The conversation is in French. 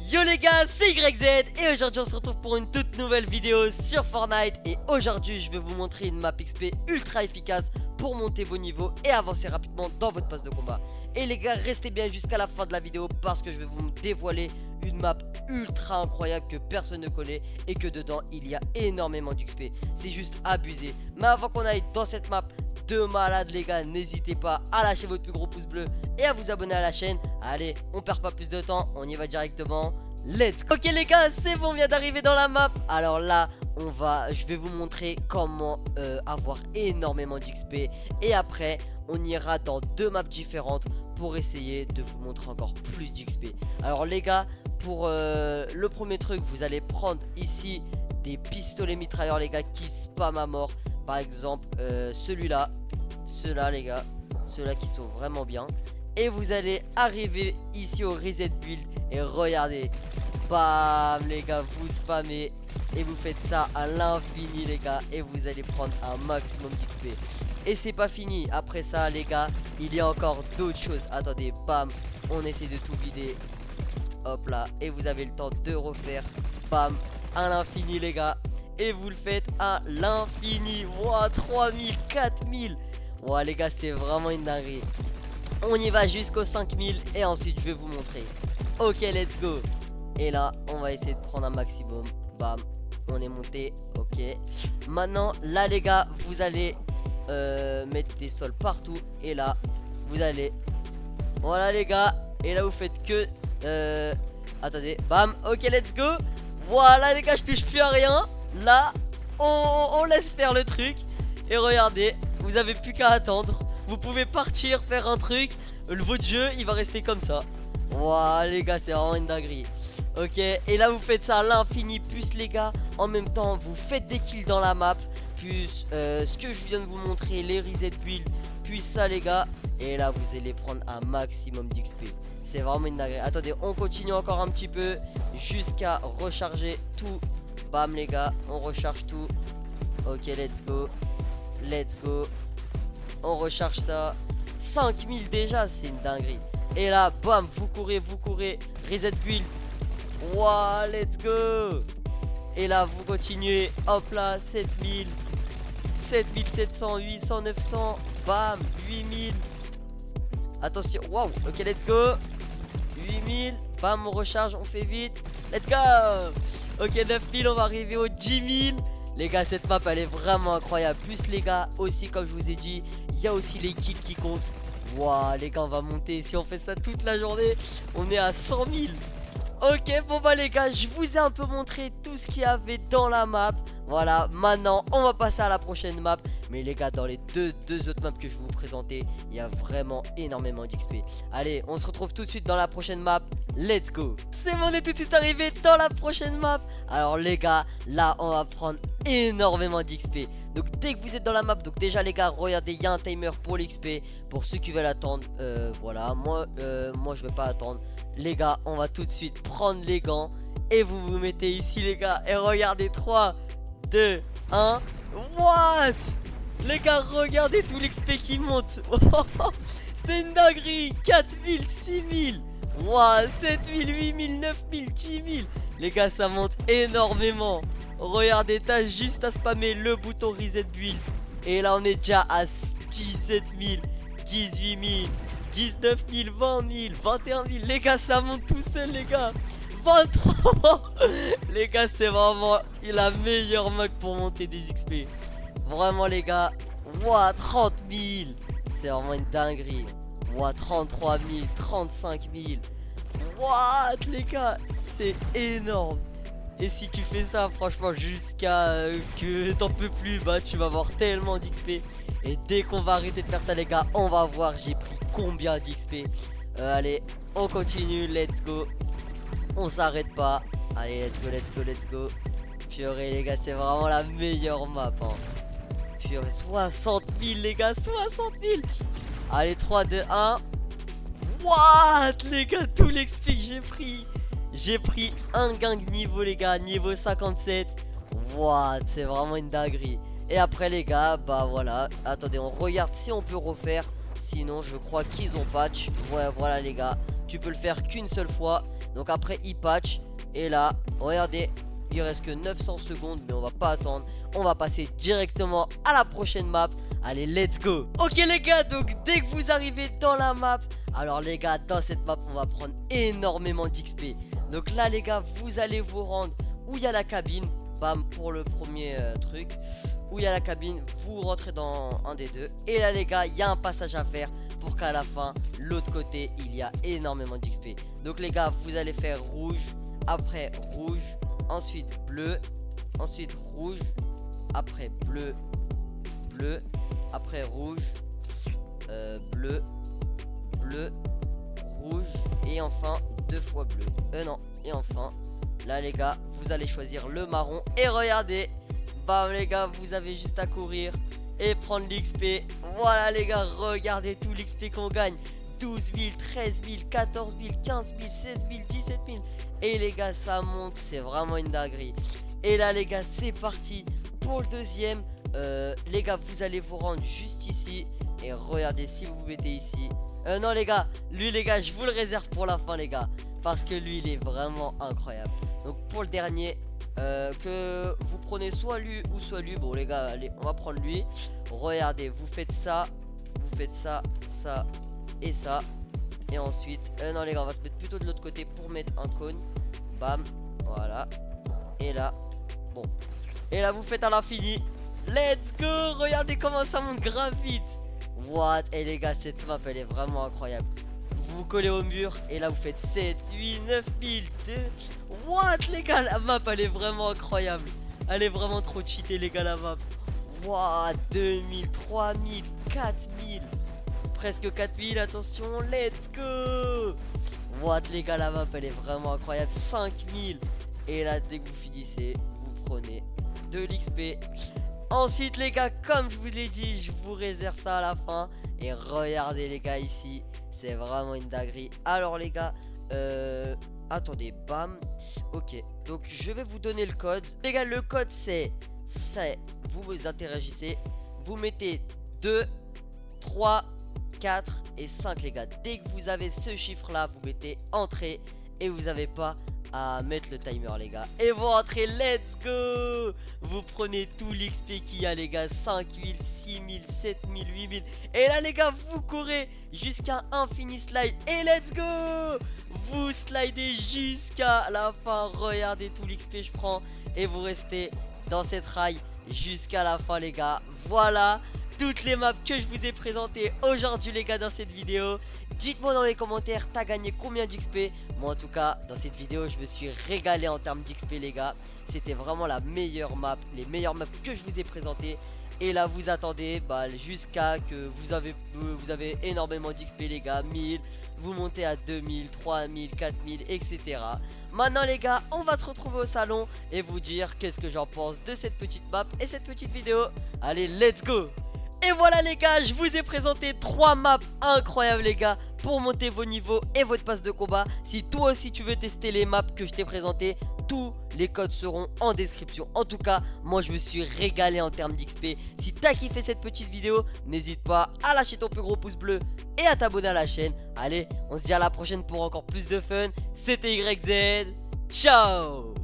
Yo les gars, c'est YZ et aujourd'hui on se retrouve pour une toute nouvelle vidéo sur Fortnite. Et aujourd'hui je vais vous montrer une map XP ultra efficace pour monter vos niveaux et avancer rapidement dans votre phase de combat. Et les gars, restez bien jusqu'à la fin de la vidéo parce que je vais vous dévoiler une map ultra incroyable que personne ne connaît et que dedans il y a énormément d'XP. C'est juste abusé. Mais avant qu'on aille dans cette map de malade les gars, n'hésitez pas à lâcher votre plus gros pouce bleu et à vous abonner à la chaîne. Allez, on perd pas plus de temps, on y va directement. Let's go. Ok les gars, c'est bon, on vient d'arriver dans la map. Alors là, je vais vous montrer comment avoir énormément d'XP. Et après, on ira dans deux maps différentes pour essayer de vous montrer encore plus d'XP. Alors les gars, pour le premier truc, vous allez prendre ici des pistolets mitrailleurs les gars qui spam à mort. Par exemple celui-là, ceux-là les gars, ceux-là qui sont vraiment bien. Et vous allez arriver ici au reset build et regardez, bam les gars, vous spammez et vous faites ça à l'infini les gars et vous allez prendre un maximum d'XP. Et c'est pas fini, après ça les gars, il y a encore d'autres choses. Attendez, bam, on essaie de tout vider. Hop là, et vous avez le temps de refaire, bam, à l'infini les gars. Et vous le faites à l'infini. Wow, 3000, 4000. Wow les gars, c'est vraiment une dinguerie. On y va jusqu'aux 5000 et ensuite je vais vous montrer. Ok, let's go. Et là, on va essayer de prendre un maximum. Bam, on est monté. Ok. Maintenant, là les gars, vous allez mettre des sols partout. Et là, vous allez... Voilà les gars. Et là, vous faites que... Attendez, bam, ok, let's go. Voilà les gars, je touche plus à rien. Là, on laisse faire le truc. Et regardez, vous avez plus qu'à attendre. Vous pouvez partir, faire un truc. Votre jeu, il va rester comme ça. Waouh les gars, c'est vraiment une dinguerie. Ok, et là vous faites ça à l'infini. Plus les gars, en même temps, vous faites des kills dans la map. Plus ce que je viens de vous montrer, les reset build. Puis ça les gars. Et là vous allez prendre un maximum d'XP. C'est vraiment une dinguerie. Attendez, on continue encore un petit peu jusqu'à recharger tout. Bam les gars, on recharge tout. Ok, let's go. Let's go. On recharge ça. 5000 déjà, c'est une dinguerie. Et là, bam, vous courez. Reset build. Wow, let's go. Et là, vous continuez. Hop là, 7000. 7700, 800, 900. Bam, 8000. Attention, wow, ok, let's go. 8000. Bam, on recharge, on fait vite. Let's go. Ok, 9000, on va arriver aux 10 000. Les gars, cette map elle est vraiment incroyable. Plus les gars, aussi comme je vous ai dit, il y a aussi les kills qui comptent. Waouh les gars, on va monter. Si on fait ça toute la journée, on est à 100 000. Ok, bon bah les gars, je vous ai un peu montré tout ce qu'il y avait dans la map. Voilà, maintenant on va passer à la prochaine map. Mais les gars, dans les deux autres maps que je vais vous présenter, il y a vraiment énormément d'XP. Allez, on se retrouve tout de suite dans la prochaine map. Let's go. C'est bon, on est tout de suite arrivé dans la prochaine map. Alors les gars, là on va prendre énormément d'XP. Donc dès que vous êtes dans la map, donc déjà les gars, regardez, il y a un timer pour l'XP. Pour ceux qui veulent attendre, voilà, moi je vais pas attendre. Les gars, on va tout de suite prendre les gants. Et vous vous mettez ici les gars. Et regardez, 3, 2, 1. What? Les gars, regardez tout l'XP qui monte. C'est une dinguerie. 4000, 6000. Wow, 7000, 8000, 9000, 10000. Les gars, ça monte énormément. Regardez, t'as juste à spammer le bouton reset build. Et là, on est déjà à 17 000, 18 000, 19 000, 20 000, 21 000. Les gars, ça monte tout seul, les gars. 23. Les gars, c'est vraiment la meilleure map pour monter des XP. Vraiment, les gars. Wow, 30 000. C'est vraiment une dinguerie. Wow, 33 000, 35 000. What, les gars, c'est énorme. Et si tu fais ça, franchement, jusqu'à que t'en peux plus, bah tu vas avoir tellement d'XP. Et dès qu'on va arrêter de faire ça, les gars, on va voir j'ai pris combien d'XP. Allez, on continue, let's go. On s'arrête pas. Allez, let's go. Purée, les gars, c'est vraiment la meilleure map. Hein. Purée, 60 000, les gars, 60 000. Allez, 3, 2, 1. What, les gars, tout l'XP que j'ai pris. J'ai pris un gang niveau les gars, niveau 57. What, c'est vraiment une dinguerie. Et après les gars, bah voilà. Attendez, on regarde si on peut refaire. Sinon je crois qu'ils ont patch. Ouais, voilà les gars, tu peux le faire qu'une seule fois. Donc après il patch. Et là regardez, il reste que 900 secondes, mais on va pas attendre. On va passer directement à la prochaine map. Allez, let's go. Ok les gars, donc dès que vous arrivez dans la map, alors les gars, dans cette map on va prendre énormément d'XP. Donc là les gars, vous allez vous rendre où il y a la cabine. Bam, pour le premier truc, où il y a la cabine, vous rentrez dans un des deux. Et là les gars, il y a un passage à faire pour qu'à la fin, l'autre côté, il y a énormément d'XP. Donc les gars, vous allez faire rouge, après rouge, ensuite bleu, ensuite rouge, après bleu, bleu, après rouge, bleu, bleu, rouge, et enfin 2 fois bleu. Non, et enfin, là les gars, vous allez choisir le marron. Et regardez, bam les gars, vous avez juste à courir et prendre l'XP. Voilà les gars, regardez tout l'XP qu'on gagne. 12 000, 13 000, 14 000, 15 000, 16 000, 17 000. Et les gars, ça monte, c'est vraiment une dinguerie. Et là les gars, c'est parti pour le deuxième. Les gars, vous allez vous rendre juste ici. Et regardez, si vous vous mettez ici. Non les gars, lui les gars, je vous le réserve pour la fin les gars. Parce que lui, il est vraiment incroyable. Donc pour le dernier, que vous prenez soit lui ou soit lui. Bon les gars, allez, on va prendre lui. Regardez, vous faites ça, ça et ça. Et ensuite, non les gars, on va se mettre plutôt de l'autre côté pour mettre un cône. Bam, voilà. Et là, bon. Et là, vous faites à l'infini. Let's go. Regardez comment ça monte grave vite. What. Et les gars, cette map, elle est vraiment incroyable. Vous vous collez au mur. Et là, vous faites 7, 8, 9 000, 2. What les gars, la map, elle est vraiment incroyable. Elle est vraiment trop cheatée les gars, la map. What. 2000, 3000, 4000. Presque 4000, attention, let's go. What les gars, la map elle est vraiment incroyable. 5000. Et là dès que vous finissez, vous prenez de l'XP. Ensuite les gars, comme je vous l'ai dit, je vous réserve ça à la fin. Et regardez les gars ici, c'est vraiment une dinguerie. Alors les gars, attendez, bam. Ok, donc je vais vous donner le code. Les gars, le code c'est vous interagissez, vous mettez 2, 3, 4 et 5 les gars. Dès que vous avez ce chiffre là, vous mettez entrée. Et vous n'avez pas à mettre le timer les gars. Et vous rentrez, let's go. Vous prenez tout l'XP qu'il y a les gars. 5000, 6000, 7000, 8000. Et là les gars, vous courez jusqu'à infini slide. Et let's go. Vous slidez jusqu'à la fin. Regardez tout l'XP je prends. Et vous restez dans cette rail jusqu'à la fin les gars. Voilà toutes les maps que je vous ai présentées aujourd'hui les gars dans cette vidéo. Dites-moi dans les commentaires, t'as gagné combien d'XP? Moi en tout cas, dans cette vidéo, je me suis régalé en termes d'XP les gars. C'était vraiment la meilleure map, les meilleures maps que je vous ai présentées. Et là vous attendez jusqu'à que vous avez énormément d'XP les gars. 1000, vous montez à 2000, 3000, 4000, etc. Maintenant les gars, on va se retrouver au salon et vous dire qu'est-ce que j'en pense de cette petite map et cette petite vidéo. Allez, let's go. Et voilà les gars, je vous ai présenté 3 maps incroyables les gars pour monter vos niveaux et votre passe de combat. Si toi aussi tu veux tester les maps que je t'ai présentées, tous les codes seront en description. En tout cas, moi je me suis régalé en termes d'XP. Si t'as kiffé cette petite vidéo, n'hésite pas à lâcher ton plus gros pouce bleu et à t'abonner à la chaîne. Allez, on se dit à la prochaine pour encore plus de fun. C'était YZ, ciao.